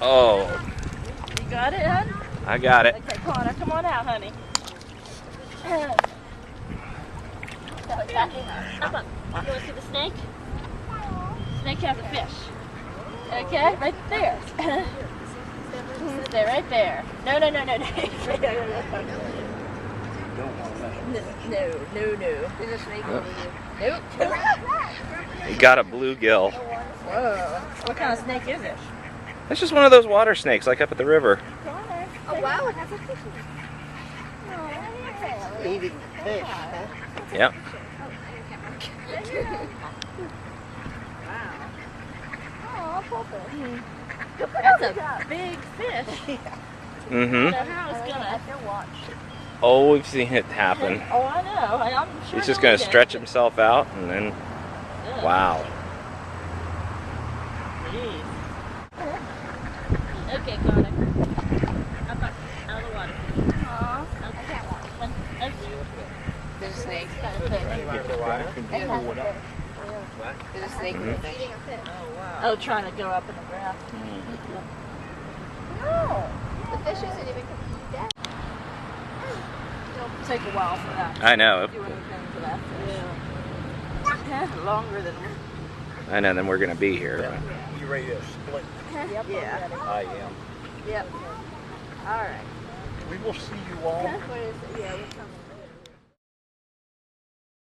Oh. You got it, hon? I got it. Okay, Connor, come on out, honey. Up, up. You want to see the snake? Snake has a fish. Okay, right there. Stay right there. No. No. No. There's a snake over here. Nope. You got a bluegill. Whoa. What kind of snake is it? It's just one of those water snakes, like up at the river. Oh, wow, it has a fish in it. Eating fish, huh? Yep. Oh, poor fish. That's a big fish. Mm-hmm. So how it's gonna watch. Oh, we've seen it happen. Oh, I know. I'm sure He's just he'll going eat to it. stretch himself out and then, Yeah. wow. Jeez. Okay, Connor. Up, out of the water. Aw. I can't watch. There's a snake. There's a snake. Mhm. Oh, trying to go up in the grass. No, the fish isn't even dead. It'll take a while for that. I know. Do anything to that fish. Yeah. Longer than. I know, then we're going to be here. You ready to split? Yep. Yeah. I am. Yep. All right. We will see you all. What is it? Yeah, we're coming.